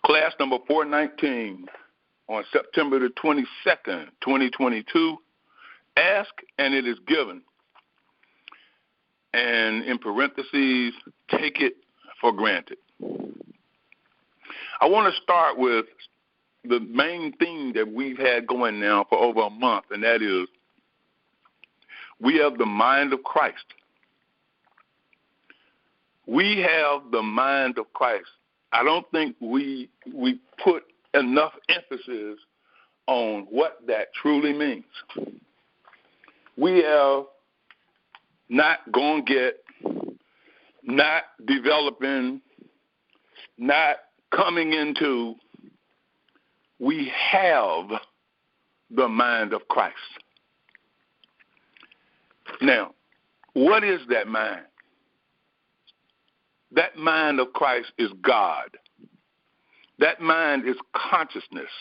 class number 419 on September the 22nd, 2022. Ask and it is given. And in parentheses, take it for granted. I want to start with the main thing that we've had going now for over a month, and that is we have the mind of Christ. We have the mind of Christ. I don't think we put enough emphasis on what that truly means. We have not going to get, not developing, not coming into, we have the mind of Christ. Now, what is that mind? That mind of Christ is God. That mind is consciousness.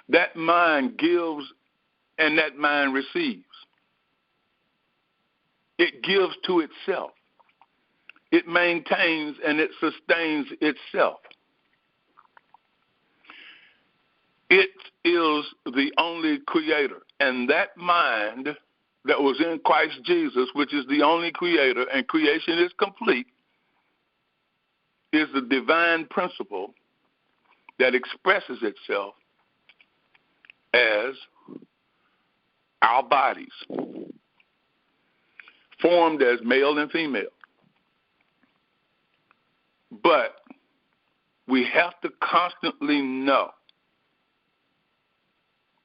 That mind gives and that mind receives. It gives to itself. It maintains and it sustains itself. It is the only creator. And that mind that was in Christ Jesus, which is the only creator, and creation is complete, is the divine principle that expresses itself as our bodies, formed as male and female. But we have to constantly know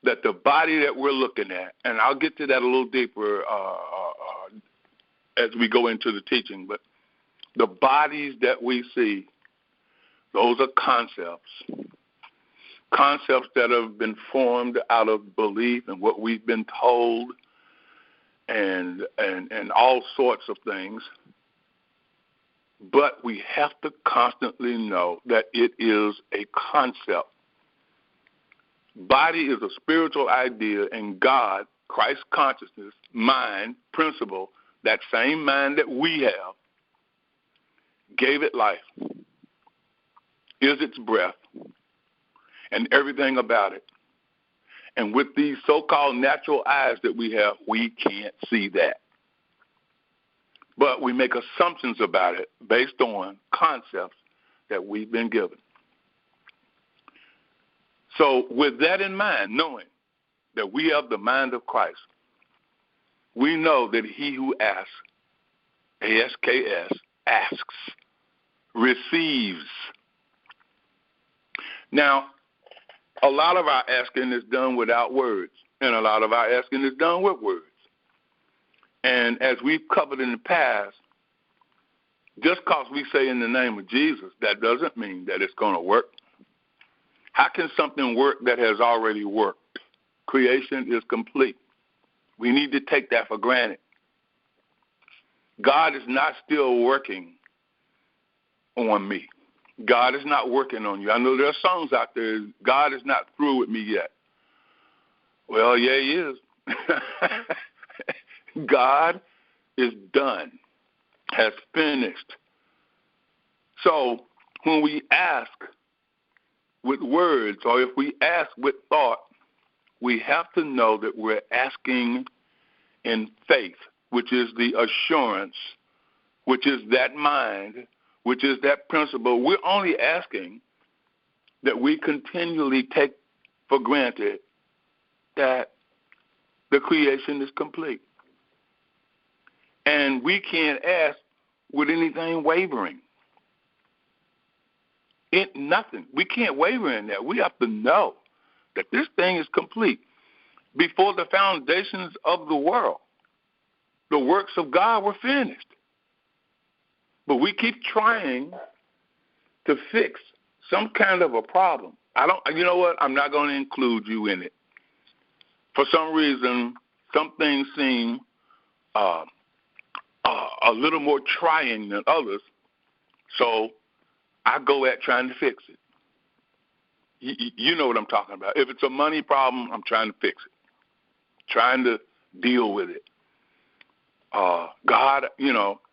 that the body that we're looking at, and I'll get to that a little deeper as we go into the teaching, but the bodies that we see, those are concepts that have been formed out of belief and what we've been told and all sorts of things. But we have to constantly know that it is a concept. Body is a spiritual idea, and God, Christ consciousness, mind, principle, that same mind that we have, gave it life, is its breath, and everything about it. And with these so-called natural eyes that we have, we can't see that. But we make assumptions about it based on concepts that we've been given. So with that in mind, knowing that we have the mind of Christ, we know that he who asks, A-S-K-S, asks, receives. Now, a lot of our asking is done without words, and a lot of our asking is done with words. And as we've covered in the past, just because we say in the name of Jesus, that doesn't mean that it's going to work. How can something work that has already worked? Creation is complete. We need to take that for granted. God is not still working on me. God is not working on you. I know there are songs out there, God is not through with me yet. Well, yeah, he is. God is done, has finished. So when we ask with words, or if we ask with thought, we have to know that we're asking in faith, which is the assurance, which is that mind, which is that principle. We're only asking that we continually take for granted that the creation is complete. And we can't ask with anything wavering. Nothing. We can't waver in that. We have to know that this thing is complete. Before the foundations of the world, the works of God were finished. But we keep trying to fix some kind of a problem. You know what? I'm not going to include you in it. For some reason, some things seem a little more trying than others, so I go at trying to fix it. You know what I'm talking about. If it's a money problem, I'm trying to fix it, trying to deal with it. God,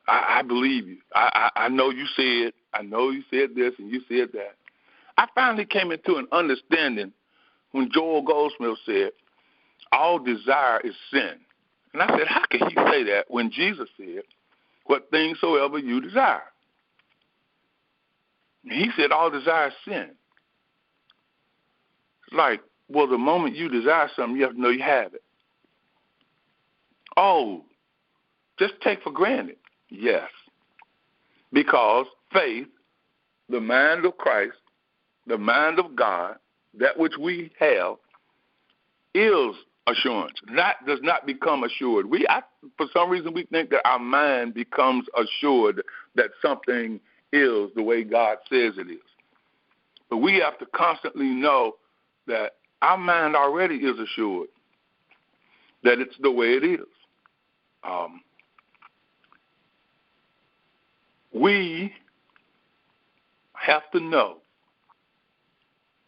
I believe you. I know you said, I know you said this and you said that. I finally came into an understanding when Joel Goldsmith said, all desire is sin. And I said, how can he say that when Jesus said, what things soever you desire? And he said, all desire is sin. It's like, well, the moment you desire something, you have to know you have it. Oh, just take for granted. Yes. Because faith, the mind of Christ, the mind of God, that which we have, is assurance. That does not become assured. For some reason, we think that our mind becomes assured that something is the way God says it is. But we have to constantly know that our mind already is assured that it's the way it is. We have to know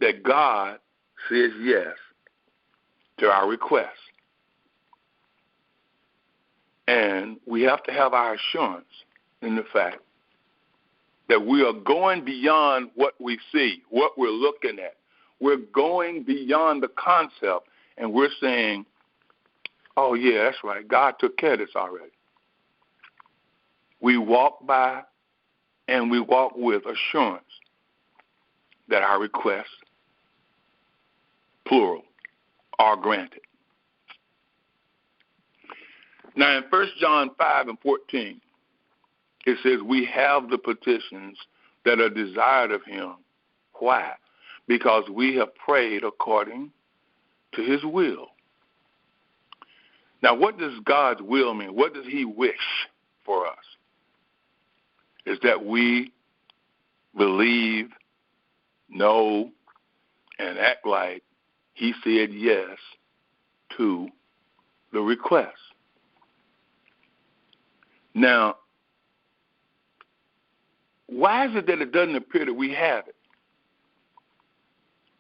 that God says yes to our requests. And we have to have our assurance in the fact that we are going beyond what we see, what we're looking at. We're going beyond the concept, and we're saying, oh, yeah, that's right. God took care of this already. We walk by and we walk with assurance that our requests, plural, are granted. Now, in 1 John 5:14, it says, we have the petitions that are desired of him. Why? Because we have prayed according to his will. Now, what does God's will mean? What does he wish for us? Is that we believe, know, and act like he said yes to the request. Now, why is it that it doesn't appear that we have it?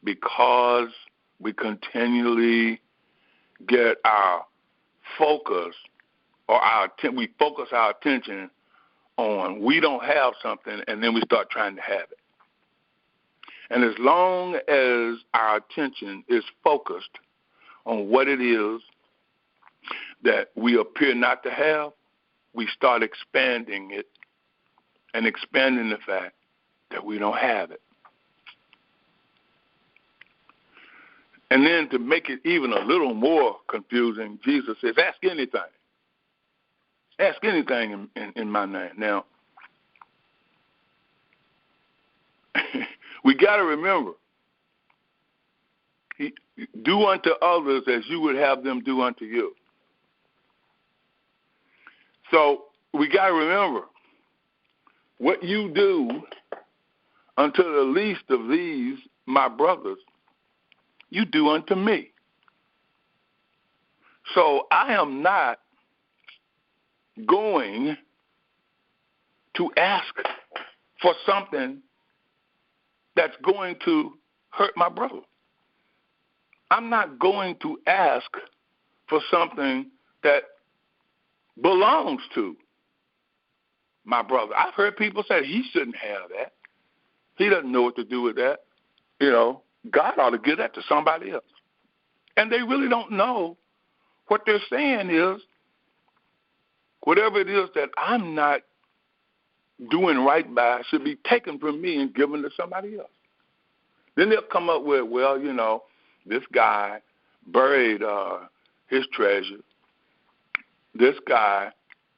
Because we continually get our focus, or we focus our attention on we don't have something, and then we start trying to have it. And as long as our attention is focused on what it is that we appear not to have, we start expanding it and expanding the fact that we don't have it. And then to make it even a little more confusing, Jesus says, ask anything. Ask anything in my name. Now, we got to remember, do unto others as you would have them do unto you. So we got to remember, what you do unto the least of these, my brothers, you do unto me. So I am not going to ask for something that's going to hurt my brother. I'm not going to ask for something that belongs to my brother. I've heard people say he shouldn't have that. He doesn't know what to do with that. You know, God ought to give that to somebody else. And they really don't know. What they're saying is, whatever it is that I'm not doing right by should be taken from me and given to somebody else. Then they'll come up with, well, you know, this guy buried his treasure. This guy,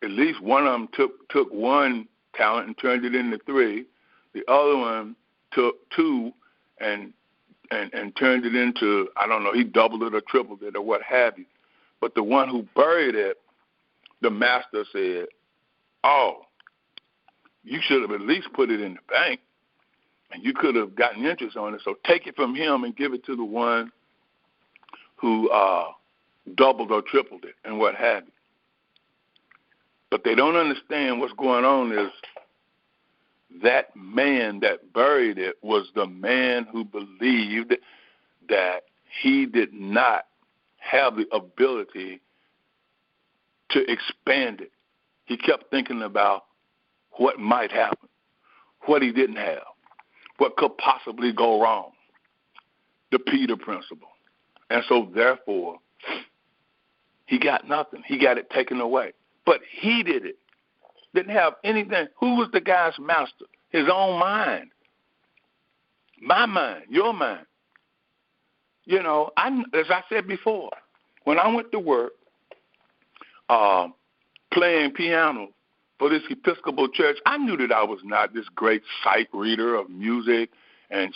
at least one of them took one talent and turned it into three. The other one took two and turned it into, I don't know, he doubled it or tripled it or what have you. But the one who buried it, the master said, oh, you should have at least put it in the bank, and you could have gotten interest on it. So take it from him and give it to the one who doubled or tripled it and what have you. But they don't understand what's going on is that man that buried it was the man who believed that he did not have the ability to expand it. He kept thinking about what might happen, what he didn't have, what could possibly go wrong, the Peter principle. And so, therefore, he got nothing. He got it taken away. But he did it. Didn't have anything. Who was the guy's master? His own mind. My mind, your mind. You know, as I said before, when I went to work playing piano for this Episcopal church, I knew that I was not this great sight reader of music and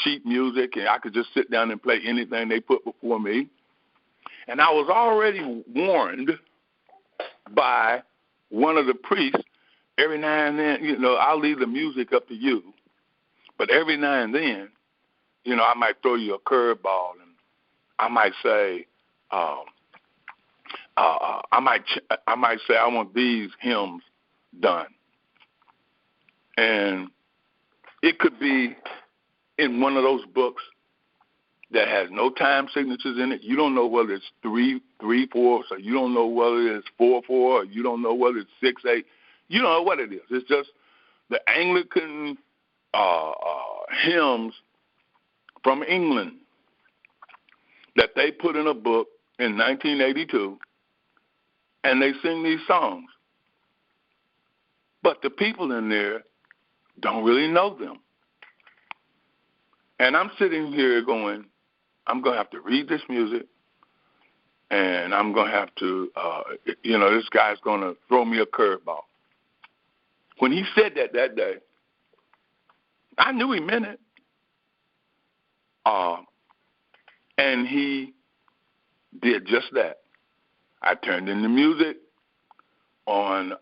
sheet music, and I could just sit down and play anything they put before me. And I was already warned by one of the priests, every now and then, you know, I'll leave the music up to you, but every now and then, you know, I might throw you a curveball, and I might say, I might say I want these hymns done, and it could be in one of those books that has no time signatures in it. You don't know whether it's 3/4, or you don't know whether it's 4/4, or you don't know whether it's 6/8. You don't know what it is. It's just the Anglican hymns from England that they put in a book in 1982, and they sing these songs. But the people in there don't really know them. And I'm sitting here going, I'm going to have to read this music, and I'm going to have to, this guy's going to throw me a curveball. When he said that day, I knew he meant it. And he did just that. I turned in the music on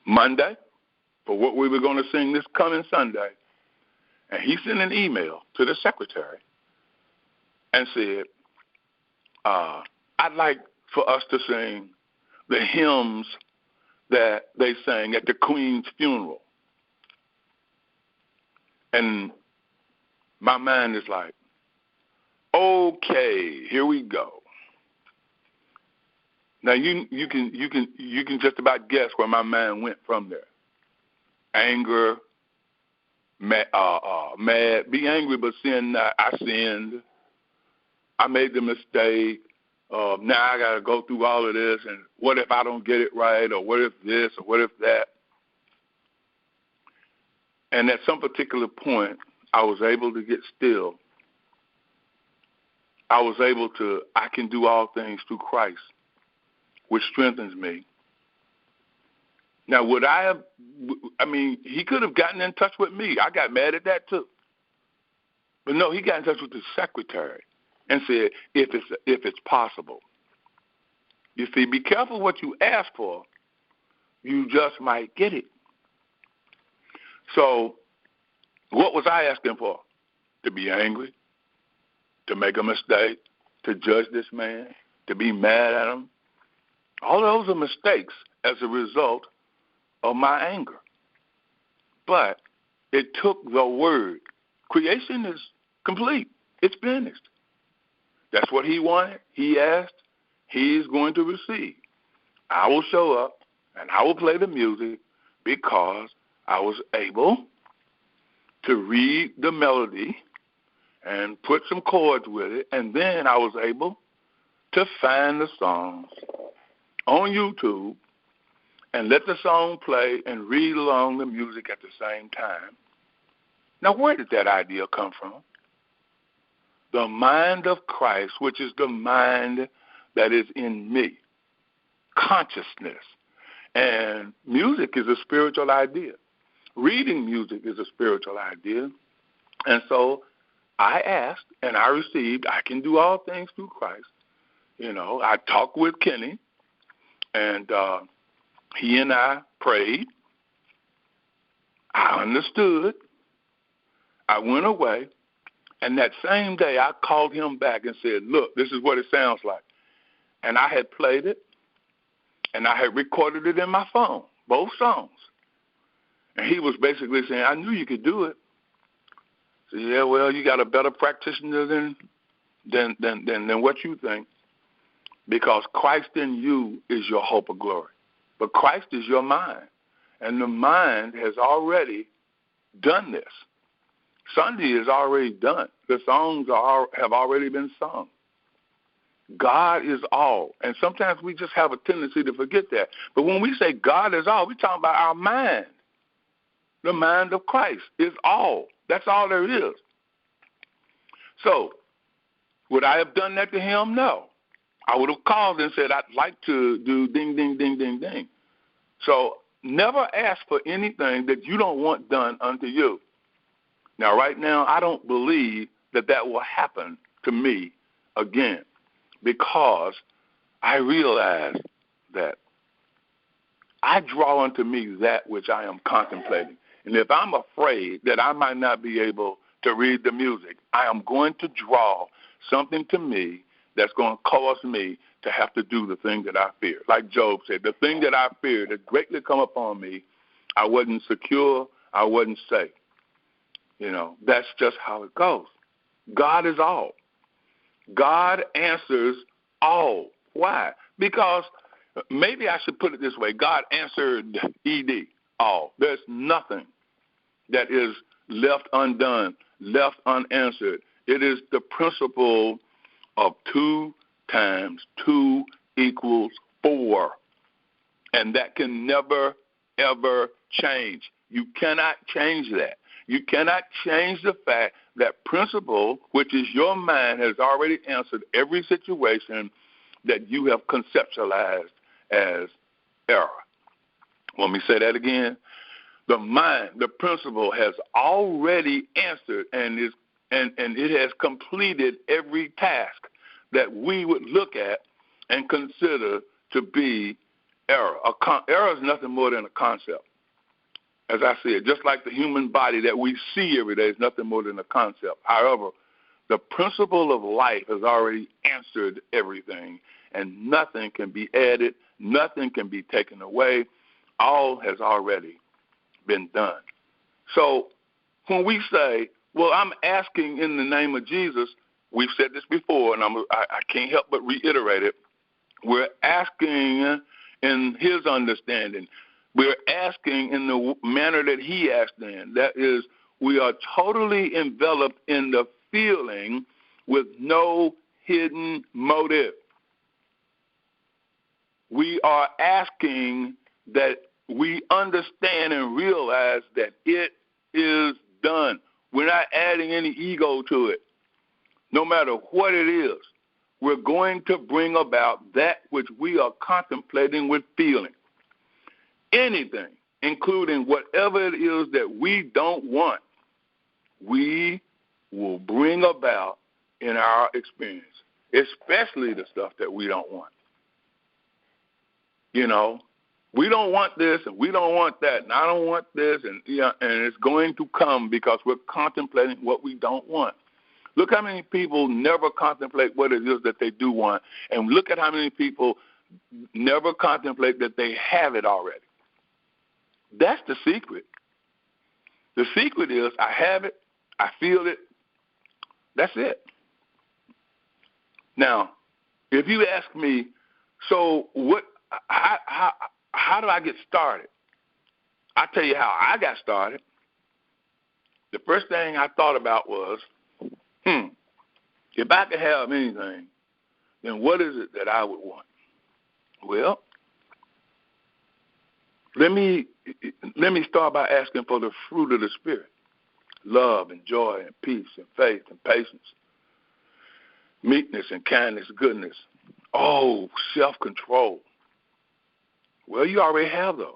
Monday for what we were going to sing this coming Sunday. And he sent an email to the secretary and said, I'd like for us to sing the hymns that they sang at the Queen's funeral. And my mind is like, okay, here we go. Now you can just about guess where my mind went from there. Anger, mad, be angry but sin not. I sinned. I made the mistake. Now I got to go through all of this, and what if I don't get it right, or what if this, or what if that? And at some particular point, I was able to get still. I can do all things through Christ, which strengthens me. Now, he could have gotten in touch with me. I got mad at that too. But no, he got in touch with the secretary and said, if it's possible. You see, be careful what you ask for. You just might get it. So what was I asking for? To be angry, to make a mistake, to judge this man, to be mad at him. All those are mistakes as a result of my anger. But it took the word. Creation is complete. It's finished. That's what he wanted. He asked. He's going to receive. I will show up, and I will play the music because I was able to read the melody and put some chords with it, and then I was able to find the songs on YouTube and let the song play and read along the music at the same time. Now, where did that idea come from? The mind of Christ, which is the mind that is in me, consciousness. And music is a spiritual idea. Reading music is a spiritual idea. And so I asked and I received. I can do all things through Christ. You know, I talked with Kenny, and he and I prayed. I understood. I went away. And that same day, I called him back and said, look, this is what it sounds like. And I had played it, and I had recorded it in my phone, both songs. And he was basically saying, I knew you could do it. I said, yeah, well, you got a better practitioner than what you think, because Christ in you is your hope of glory. But Christ is your mind, and the mind has already done this. Sunday is already done. The songs have already been sung. God is all. And sometimes we just have a tendency to forget that. But when we say God is all, we're talking about our mind. The mind of Christ is all. That's all there is. So, would I have done that to him? No. I would have called and said, I'd like to do ding, ding, ding, ding, ding. So, never ask for anything that you don't want done unto you. Now, right now, I don't believe that will happen to me again, because I realize that I draw unto me that which I am contemplating. And if I'm afraid that I might not be able to read the music, I am going to draw something to me that's going to cause me to have to do the thing that I fear. Like Job said, the thing that I feared had greatly come upon me. I wasn't secure. I wasn't safe. That's just how it goes. God is all. God answers all. Why? Because maybe I should put it this way. God answered ED, all. There's nothing that is left undone, left unanswered. It is the principle of 2 times 2 equals 4. And that can never, ever change. You cannot change that. You cannot change the fact that principle, which is your mind, has already answered every situation that you have conceptualized as error. Want me to say that again? The mind, the principle, has already answered and it has completed every task that we would look at and consider to be error. Error is nothing more than a concept. As I said, just like the human body that we see every day is nothing more than a concept. However, the principle of life has already answered everything, and nothing can be added, nothing can be taken away. All has already been done. So when we say, well, I'm asking in the name of Jesus, we've said this before, and I can't help but reiterate it. We're asking in his understanding. We're asking in the manner that he asked in. That is, we are totally enveloped in the feeling with no hidden motive. We are asking that we understand and realize that it is done. We're not adding any ego to it. No matter what it is, we're going to bring about that which we are contemplating with feeling. Anything, including whatever it is that we don't want, we will bring about in our experience, especially the stuff that we don't want. We don't want this and we don't want that, and I don't want this, and it's going to come because we're contemplating what we don't want. Look how many people never contemplate what it is that they do want, and look at how many people never contemplate that they have it already. That's the secret. The secret is I have it, I feel it, that's it. Now, if you ask me, so how do I get started? I'll tell you how I got started. The first thing I thought about was, if I could have anything, then what is it that I would want? Well, let me start by asking for the fruit of the Spirit: love and joy and peace and faith and patience, meekness and kindness, goodness. Oh, self-control. Well, you already have those.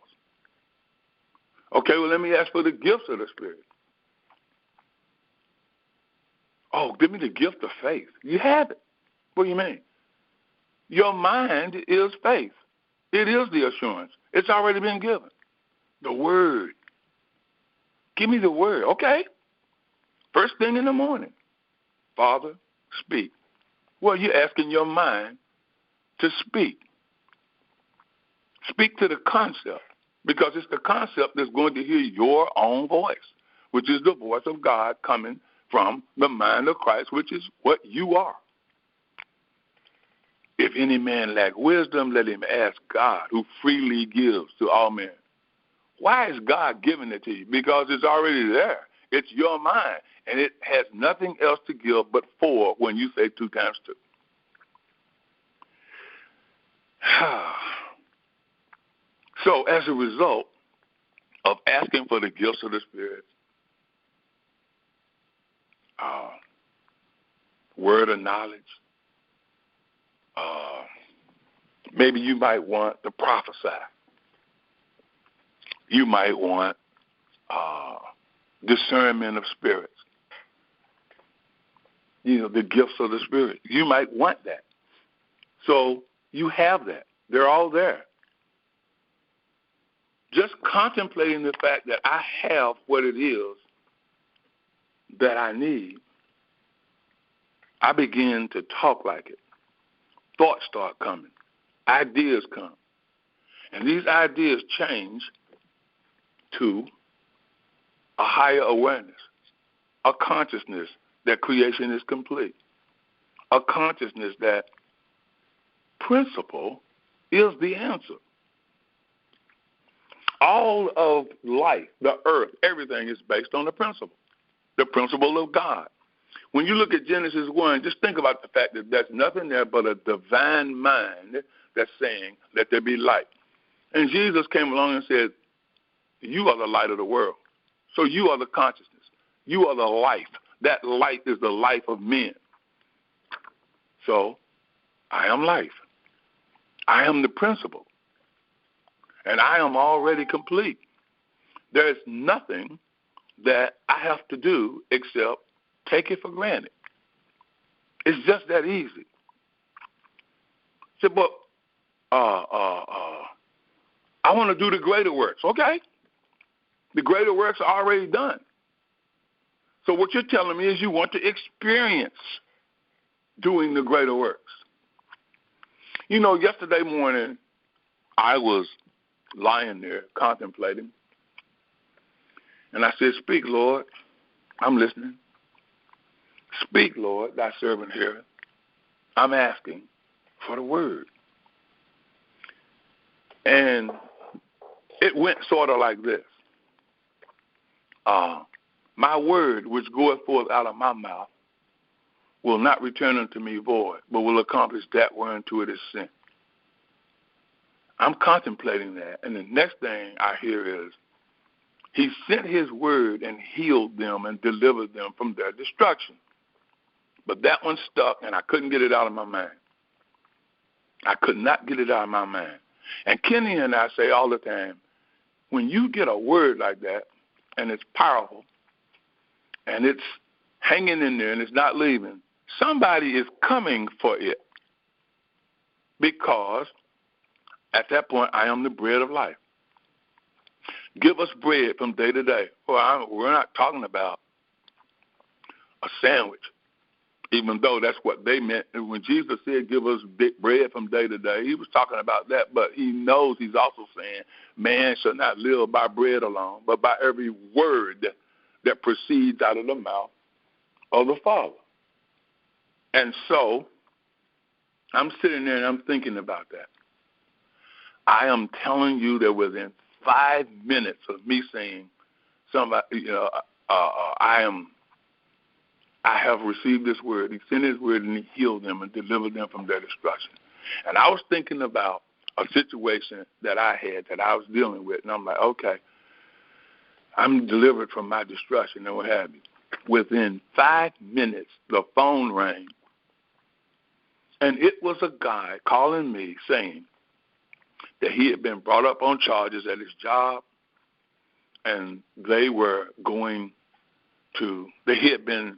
Okay, well, let me ask for the gifts of the Spirit. Oh, give me the gift of faith. You have it. What do you mean? Your mind is faith. It is the assurance. It's already been given. The Word. Give me the Word. Okay. First thing in the morning. Father, speak. Well, you're asking your mind to speak. Speak to the concept, because it's the concept that's going to hear your own voice, which is the voice of God coming from the mind of Christ, which is what you are. If any man lack wisdom, let him ask God, who freely gives to all men. Why is God giving it to you? Because it's already there. It's your mind, and it has nothing else to give but 4 when you say 2 times 2. So as a result of asking for the gifts of the Spirit, word of knowledge, maybe you might want to prophesy. You might want discernment of spirits. The gifts of the Spirit. You might want that. So you have that. They're all there. Just contemplating the fact that I have what it is that I need, I begin to talk like it. Thoughts start coming. Ideas come. And these ideas change to a higher awareness, a consciousness that creation is complete, a consciousness that principle is the answer. All of life, the earth, everything is based on the principle of God. When you look at Genesis 1, just think about the fact that there's nothing there but a divine mind that's saying, let there be light. And Jesus came along and said, you are the light of the world. So you are the consciousness. You are the life. That light is the life of men. So I am life. I am the principle. And I am already complete. There is nothing that I have to do except take it for granted. It's just that easy. Say, but I want to do the greater works. Okay. The greater works are already done. So what you're telling me is you want to experience doing the greater works. Yesterday morning, I was lying there contemplating, and I said, speak, Lord. I'm listening. Speak, Lord, thy servant heareth. I'm asking for the word. And it went sort of like this. My word which goeth forth out of my mouth will not return unto me void, but will accomplish that whereunto it is sent. I'm contemplating that, and the next thing I hear is, he sent his word and healed them and delivered them from their destruction. But that one stuck, and I couldn't get it out of my mind. I could not get it out of my mind. And Kenny and I say all the time, when you get a word like that, and it's powerful, and it's hanging in there, and it's not leaving, somebody is coming for it. Because at that point, I am the bread of life. Give us bread from day to day. Well, we're not talking about a sandwich, even though that's what they meant. And when Jesus said, give us bread from day to day, he was talking about that. But he knows he's also saying, man shall not live by bread alone, but by every word that proceeds out of the mouth of the Father. And so I'm sitting there and I'm thinking about that. I am telling you that within 5 minutes of me saying, somebody, I have received this word. He sent his word and he healed them and delivered them from their destruction. And I was thinking about a situation that I had that I was dealing with, and I'm like, okay, I'm delivered from my destruction and what have you. Within 5 minutes, the phone rang, and it was a guy calling me saying that he had been brought up on charges at his job, and they had been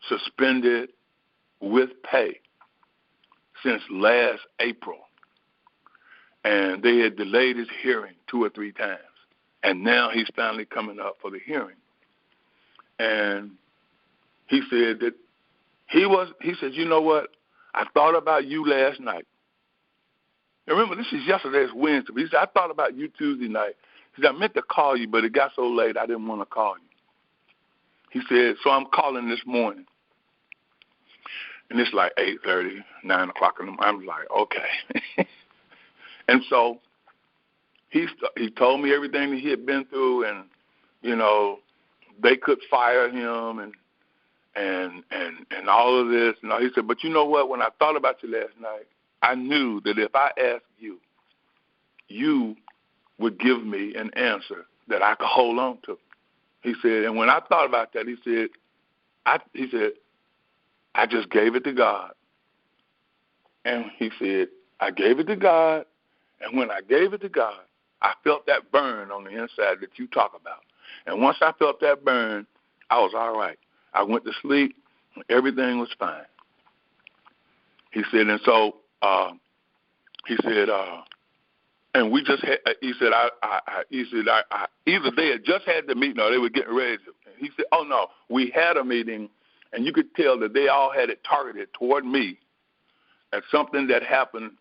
suspended with pay since last April. And they had delayed his hearing 2 or 3 times. And now he's finally coming up for the hearing. And he said that he said, you know what? I thought about you last night. And remember, this is yesterday's Wednesday. He said, I thought about you Tuesday night. He said, I meant to call you, but it got so late I didn't want to call you. He said, so I'm calling this morning. And it's like 8:30, 9 o'clock in the morning. I'm like, okay. And so he told me everything that he had been through, and they could fire him and all of this. He said, but you know what? When I thought about you last night, I knew that if I asked you, you would give me an answer that I could hold on to. He said, and when I thought about that, he said, I just gave it to God. And he said, I gave it to God, and when I gave it to God, I felt that burn on the inside that you talk about. And once I felt that burn, I was all right. I went to sleep, and everything was fine. He said, and so, and we just had, he said, either they had just had the meeting or they were getting ready to. And he said, oh, no, we had a meeting, and you could tell that they all had it targeted toward me at something that happened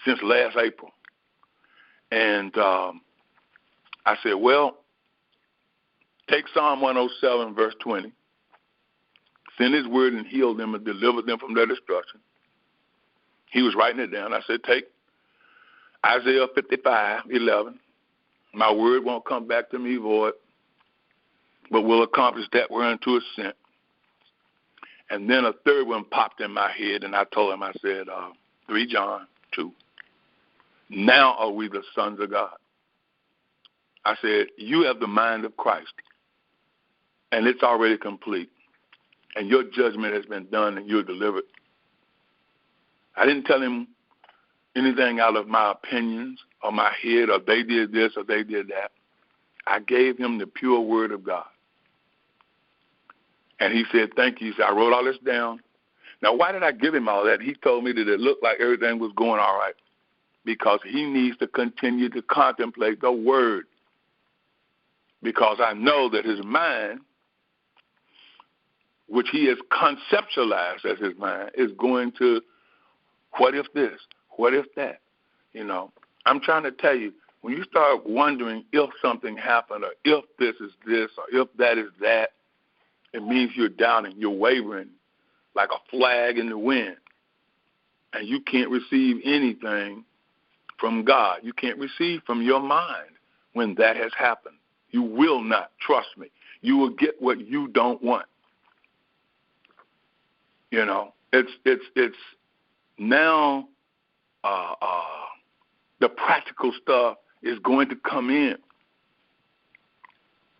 since last April. And I said, well, take Psalm 107, verse 20. Send his word and heal them and deliver them from their destruction. He was writing it down. I said, take Isaiah 55:11. My word won't come back to me void, but will accomplish that whereunto it's sent. And then a third one popped in my head, and I told him, I said, 3 John 2. Now are we the sons of God. I said, you have the mind of Christ, and it's already complete, and your judgment has been done, and you're delivered. I didn't tell him anything out of my opinions or my head, or they did this or they did that. I gave him the pure word of God. And he said, thank you. He said, I wrote all this down. Now, why did I give him all that? He told me that it looked like everything was going all right because he needs to continue to contemplate the word, because I know that his mind, which he has conceptualized as his mind, is going to, what if this? What if that? I'm trying to tell you, when you start wondering if something happened or if this is this or if that is that, it means you're doubting, you're wavering like a flag in the wind, and you can't receive anything from God. You can't receive from your mind when that has happened. You will not, trust me. You will get what you don't want. It's now the practical stuff is going to come in.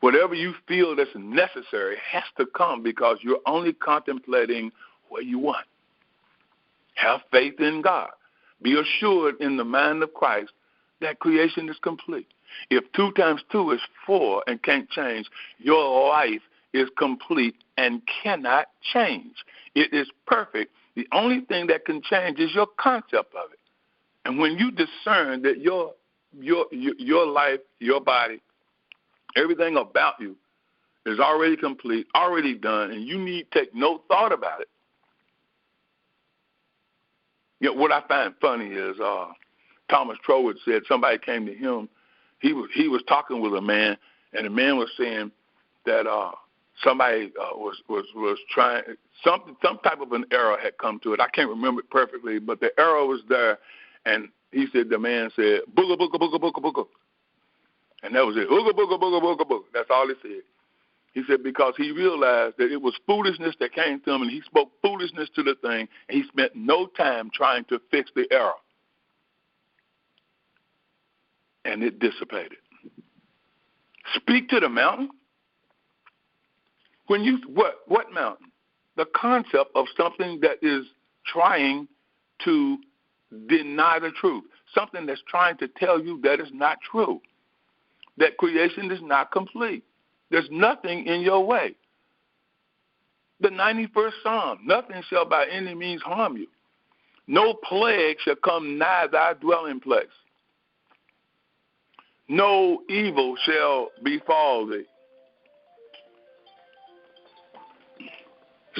Whatever you feel that's necessary has to come because you're only contemplating what you want. Have faith in God. Be assured in the mind of Christ that creation is complete. If 2 times 2 is 4 and can't change, your life is complete and cannot change. It is perfect. The only thing that can change is your concept of it. And when you discern that your life, your body, everything about you is already complete, already done, and you need take no thought about it. What I find funny is Thomas Troward said somebody came to him. He was talking with a man, and the man was saying that somebody was trying some type of an error had come to it. I can't remember it perfectly, but the error was there, and he said the man said booga booga booga booga booga, and that was it. Booga booga booga booga booga. That's all he said. He said because he realized that it was foolishness that came to him, and he spoke foolishness to the thing, and he spent no time trying to fix the error, and it dissipated. Speak to the mountain. When you what mountain? The concept of something that is trying to deny the truth, something that's trying to tell you that is not true, that creation is not complete. There's nothing in your way. The 91st Psalm, nothing shall by any means harm you. No plague shall come nigh thy dwelling place. No evil shall befall thee.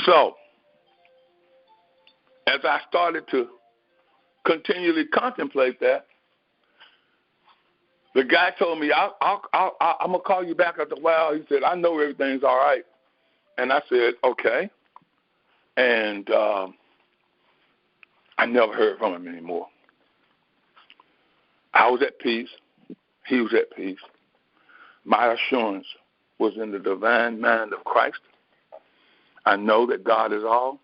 So, as I started to continually contemplate that, the guy told me, I'm going to call you back after a while. He said, I know everything's all right. And I said, okay. And I never heard from him anymore. I was at peace. He was at peace. My assurance was in the divine mind of Christ. I know that God is all.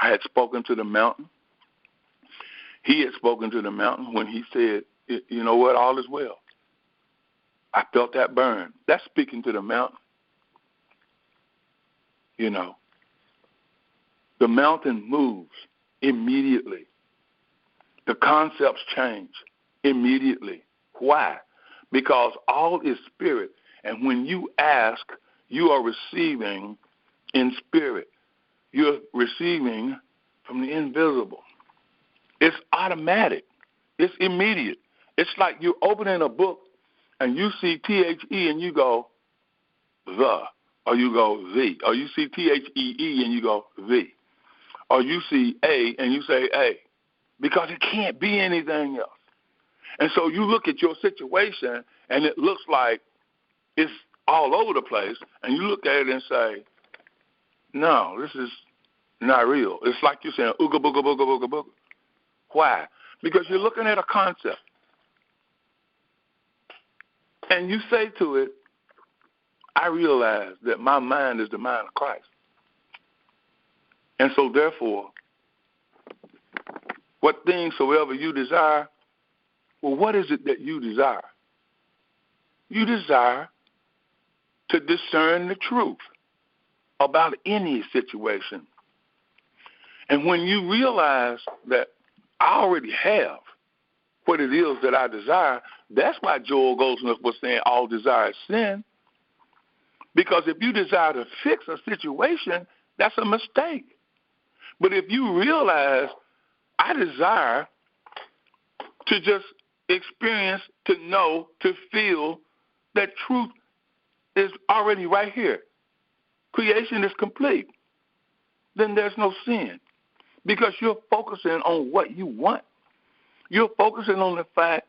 I had spoken to the mountain. He had spoken to the mountain when he said, you know what, all is well. I felt that burn. That's speaking to the mountain. You know, the mountain moves immediately. The concepts change immediately. Why? Because all is spirit. And when you ask, you are receiving in spirit. You're receiving from the invisible. It's automatic. It's immediate. It's like you're opening a book and you see THE and you go, the, or you go the, or you see THEE and you go the, or you see A and you say A, because it can't be anything else. And so you look at your situation and it looks like it's all over the place, and you look at it and say, no, this is not real. It's like you're saying, ooga booga booga booga booga. Why? Because you're looking at a concept. And you say to it, I realize that my mind is the mind of Christ. And so therefore, what things soever you desire, well, what is it that you desire? You desire to discern the truth about any situation. And when you realize that I already have what it is that I desire, that's why Joel Goldsmith was saying all desire is sin. Because if you desire to fix a situation, that's a mistake. But if you realize I desire to just experience, to know, to feel that truth is already right here, creation is complete, then there's no sin. Because you're focusing on what you want. You're focusing on the fact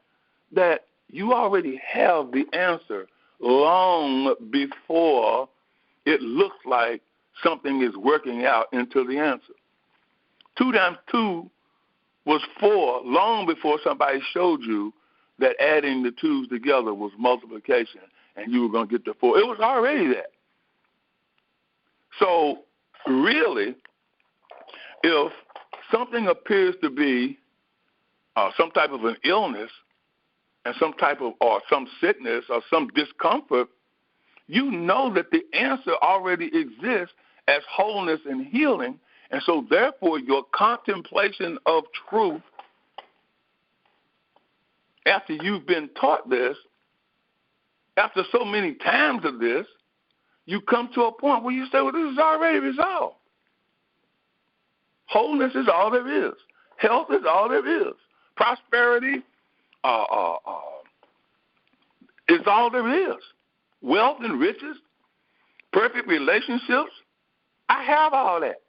that you already have the answer long before it looks like something is working out into the answer. 2 times 2 was 4 long before somebody showed you that adding the 2's together was multiplication and you were going to get the 4. It was already that. So really, if something appears to be some type of an illness and some type of, or some sickness or some discomfort, you know that the answer already exists as wholeness and healing. And so therefore your contemplation of truth, after you've been taught this, after so many times of this, you come to a point where you say, well, this is already resolved. Wholeness is all there is. Health is all there is. Prosperity is all there is. Wealth and riches, perfect relationships, I have all that.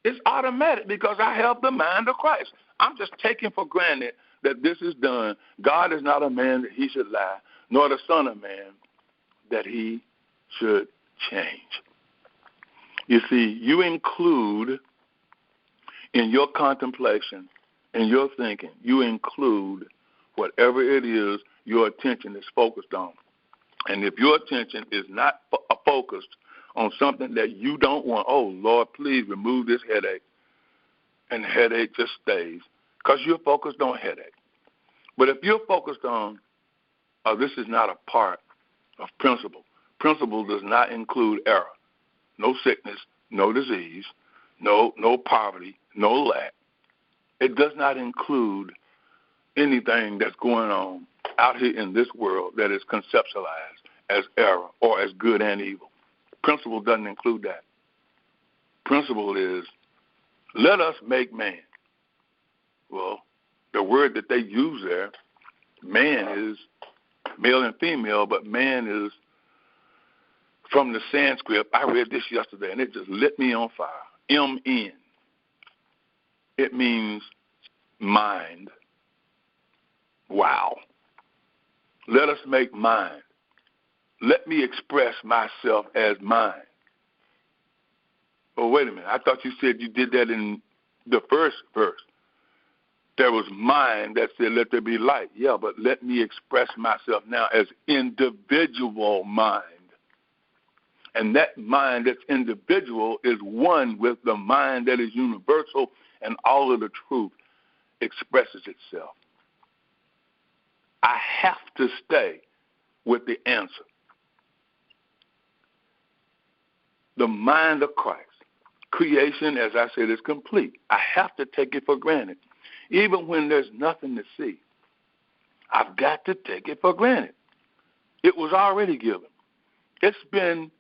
It's automatic because I have the mind of Christ. I'm just taking for granted that this is done. God is not a man that he should lie, nor the son of man that he should change. You see, you include in your contemplation, in your thinking, you include whatever it is your attention is focused on. And if your attention is not focused on something that you don't want, oh, Lord, please remove this headache, and the headache just stays because you're focused on headache. But if you're focused on, oh, this is not a part of principle. Principle does not include error. No sickness, no disease, no poverty, no lack. It does not include anything that's going on out here in this world that is conceptualized as error or as good and evil. Principle doesn't include that. Principle is, let us make man. Well, the word that they use there, man is male and female, but man is from the Sanskrit. I read this yesterday, and it just lit me on fire. M-N. It means mind. Wow. Let us make mind. Let me express myself as mine. Oh, wait a minute. I thought you said you did that in the first verse. There was mind that said, let there be light. Yeah, but let me express myself now as individual mind. And that mind that's individual is one with the mind that is universal, and all of the truth expresses itself. I have to stay with the answer. The mind of Christ. Creation, as I said, is complete. I have to take it for granted. Even when there's nothing to see, I've got to take it for granted. It was already given. It's been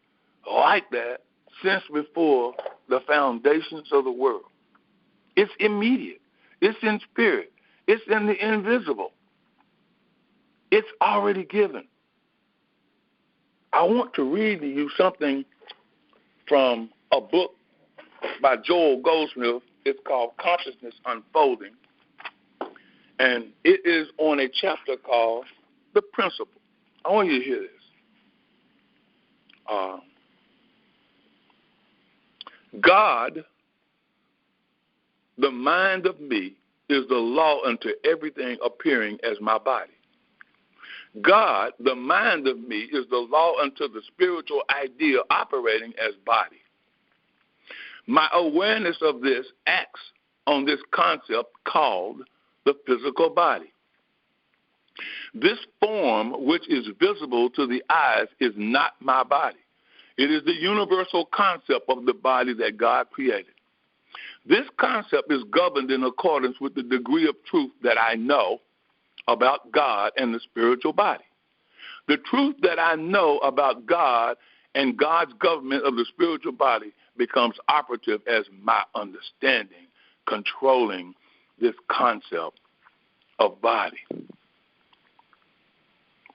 like that since before the foundations of the world. It's immediate. It's in spirit. It's in the invisible. It's already given. I want to read to you something from a book by Joel Goldsmith. It's called Consciousness Unfolding. And it is on a chapter called The Principle. I want you to hear this. God, the mind of me, is the law unto everything appearing as my body. God, the mind of me, is the law unto the spiritual idea operating as body. My awareness of this acts on this concept called the physical body. This form, which is visible to the eyes, is not my body. It is the universal concept of the body that God created. This concept is governed in accordance with the degree of truth that I know about God and the spiritual body. The truth that I know about God and God's government of the spiritual body becomes operative as my understanding, controlling this concept of body.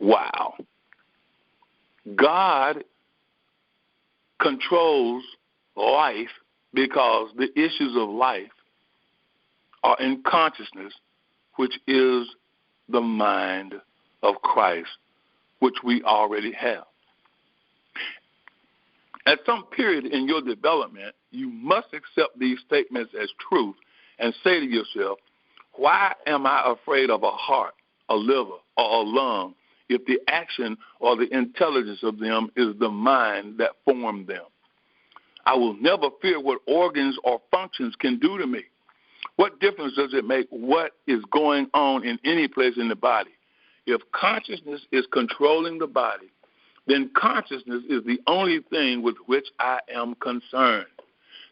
Wow. God controls life because the issues of life are in consciousness, which is the mind of Christ, which we already have. At some period in your development, you must accept these statements as truth and say to yourself, why am I afraid of a heart, a liver, or a lung if the action or the intelligence of them is the mind that formed them? I will never fear what organs or functions can do to me. What difference does it make what is going on in any place in the body? If consciousness is controlling the body, then consciousness is the only thing with which I am concerned.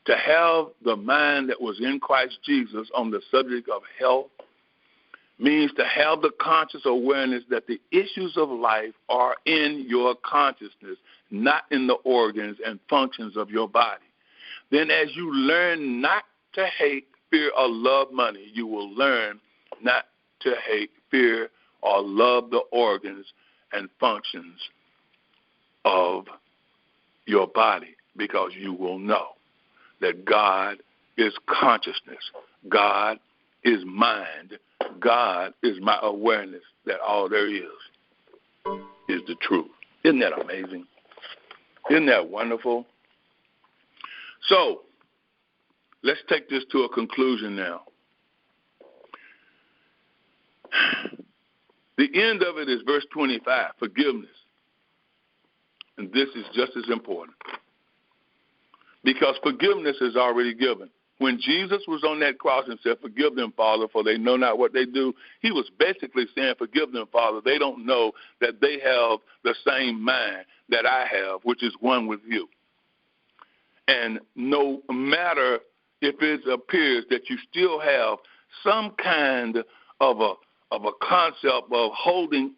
To have the mind that was in Christ Jesus on the subject of health means to have the conscious awareness that the issues of life are in your consciousness, not in the organs and functions of your body. Then as you learn not to hate, fear, or love money, you will learn not to hate, fear, or love the organs and functions of your body, because you will know that God is consciousness. God is mind. God is my awareness that all there is the truth. Isn't that amazing? Isn't that wonderful? So, let's take this to a conclusion now. The end of it is verse 25, forgiveness. And this is just as important, because forgiveness is already given. When Jesus was on that cross and said, forgive them, Father, for they know not what they do, he was basically saying, forgive them, Father. They don't know that they have the same mind that I have, which is one with you. And no matter if it appears that you still have some kind of a concept of holding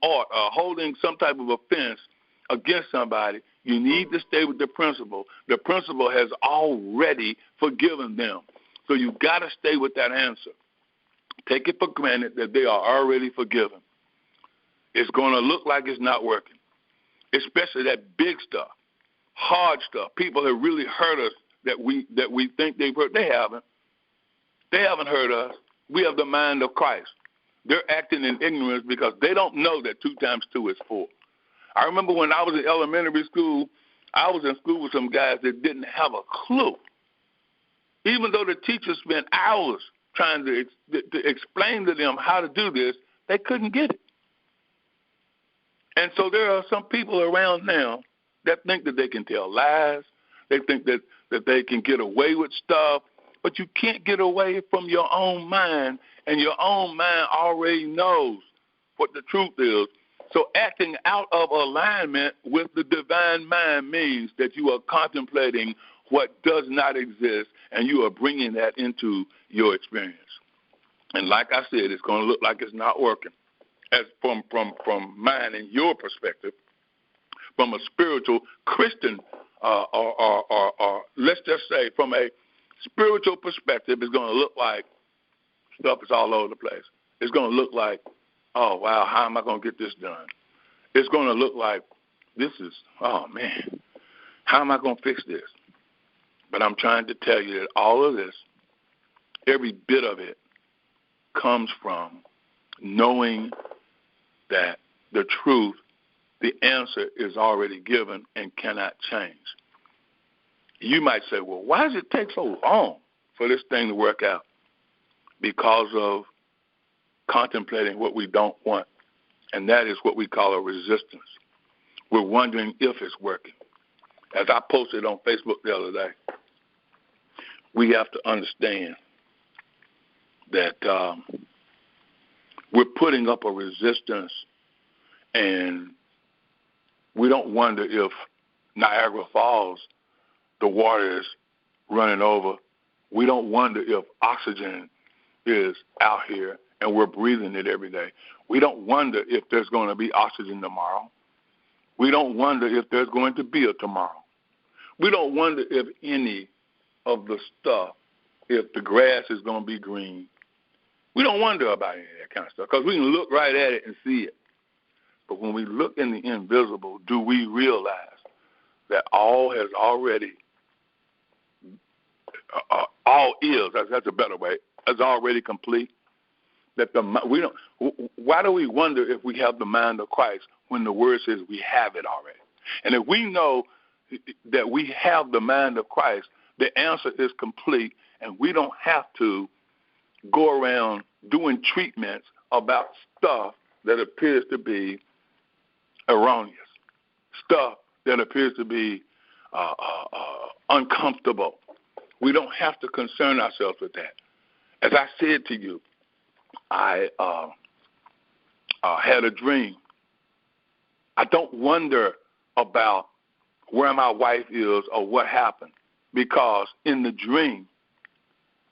some type of offense against somebody, you need to stay with the principle. The principle has already forgiven them. So you've got to stay with that answer. Take it for granted that they are already forgiven. It's going to look like it's not working, especially that big stuff, hard stuff. People have really hurt us that we think they've hurt. They haven't. They haven't hurt us. We have the mind of Christ. They're acting in ignorance because they don't know that 2 times 2 is 4. I remember when I was in elementary school, I was in school with some guys that didn't have a clue. Even though the teacher spent hours trying to explain to them how to do this, they couldn't get it. And so there are some people around now that think that they can tell lies. They think that they can get away with stuff, but you can't get away from your own mind, and your own mind already knows what the truth is. So acting out of alignment with the divine mind means that you are contemplating what does not exist, and you are bringing that into your experience. And like I said, it's going to look like it's not working. As from mine and your perspective, from a spiritual Christian, or let's just say from a spiritual perspective, it's going to look like stuff is all over the place. It's going to look like, oh, wow, how am I going to get this done? It's going to look like this is, oh, man, how am I going to fix this? But I'm trying to tell you that all of this, every bit of it, comes from knowing that the truth, the answer is already given and cannot change. You might say, well, why does it take so long for this thing to work out? Because of contemplating what we don't want, and that is what we call a resistance. We're wondering if it's working. As I posted on Facebook the other day, we have to understand that we're putting up a resistance, and we don't wonder if Niagara Falls, the water is running over. We don't wonder if oxygen is out here and we're breathing it every day. We don't wonder if there's going to be oxygen tomorrow. We don't wonder if there's going to be a tomorrow. We don't wonder if any of the stuff, if the grass is going to be green. We don't wonder about any of that kind of stuff because we can look right at it and see it. But when we look in the invisible, do we realize that all has already, all is, that's a better way, is already complete? That why do we wonder if we have the mind of Christ when the word says we have it already? And if we know that we have the mind of Christ, the answer is complete, and we don't have to go around doing treatments about stuff that appears to be erroneous, stuff that appears to be uncomfortable. We don't have to concern ourselves with that. As I said to you, I had a dream. I don't wonder about where my wife is or what happened, because in the dream,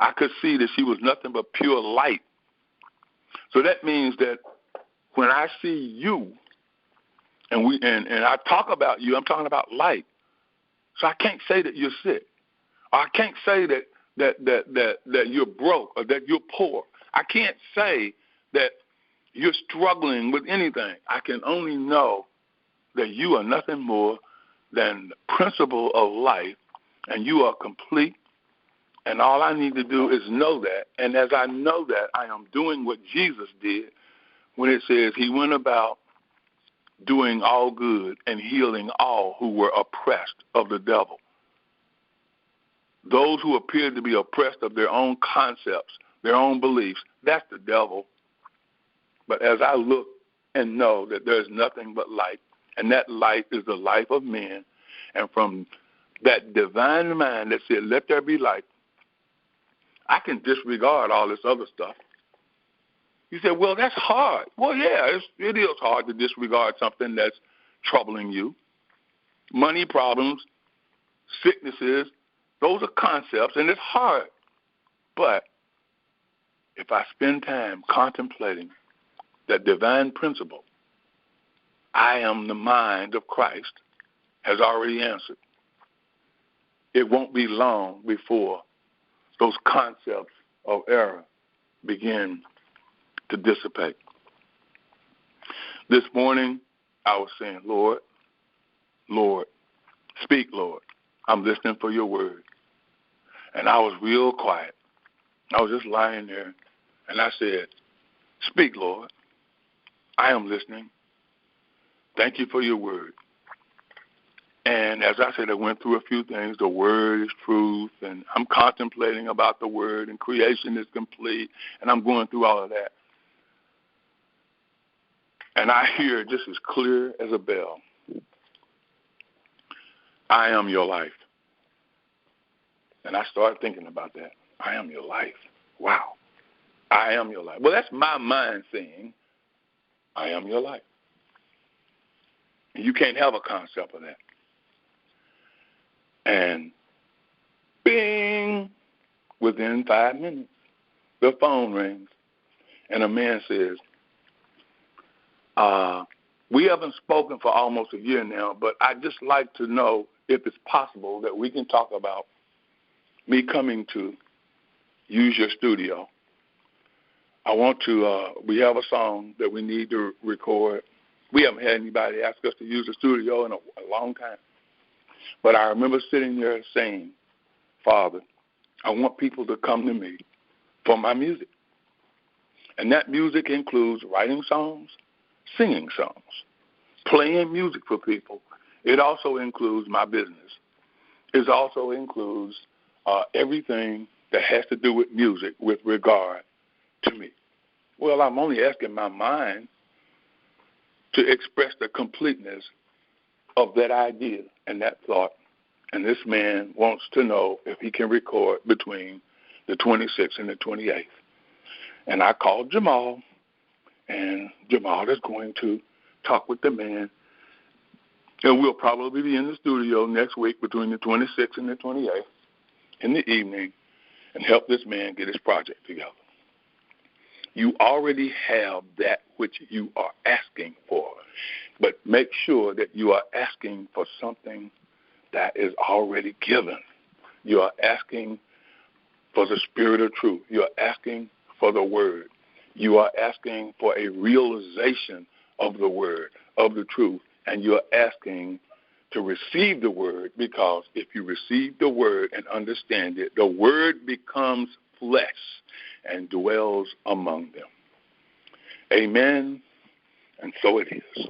I could see that she was nothing but pure light. So that means that when I see you, and I talk about you, I'm talking about light. So I can't say that you're sick. Or I can't say that you're broke or that you're poor. I can't say that you're struggling with anything. I can only know that you are nothing more than the principle of life, and you are complete. And all I need to do is know that. And as I know that, I am doing what Jesus did when it says he went about doing all good and healing all who were oppressed of the devil. Those who appear to be oppressed of their own concepts, their own beliefs, that's the devil. But as I look and know that there's nothing but light, and that light is the life of men, and from that divine mind that said, let there be light, I can disregard all this other stuff. You say, well, that's hard. Well, yeah, it is hard to disregard something that's troubling you. Money problems, sicknesses, those are concepts, and it's hard. But if I spend time contemplating that divine principle, I am the mind of Christ, has already answered. It won't be long before those concepts of error begin to dissipate. This morning, I was saying, Lord, Lord, speak, Lord. I'm listening for your word. And I was real quiet. I was just lying there, and I said, speak, Lord. I am listening. Thank you for your word. And as I said, I went through a few things. The word is truth, and I'm contemplating about the word, and creation is complete, and I'm going through all of that. And I hear just as clear as a bell, I am your life. And I started thinking about that. I am your life. Wow. I am your life. Well, that's my mind saying, I am your life. And you can't have a concept of that. And bing, within 5 minutes, the phone rings, and a man says, we haven't spoken for almost a year now, but I'd just like to know if it's possible that we can talk about me coming to use your studio. I want to, we have a song that we need to record. We haven't had anybody ask us to use the studio in a long time. But I remember sitting there saying, Father, I want people to come to me for my music. And that music includes writing songs, singing songs, playing music for people. It also includes my business. It also includes everything that has to do with music with regard to me. Well, I'm only asking my mind to express the completeness of that idea and that thought. And this man wants to know if he can record between the 26th and the 28th. And I called Jamal, and Jamal is going to talk with the man. And we'll probably be in the studio next week between the 26th and the 28th in the evening and help this man get his project together. You already have that which you are asking for, but make sure that you are asking for something that is already given. You are asking for the spirit of truth. You are asking for the word. You are asking for a realization of the word, of the truth, and you are asking to receive the word, because if you receive the word and understand it, the word becomes flesh and dwells among them. Amen, and so it is.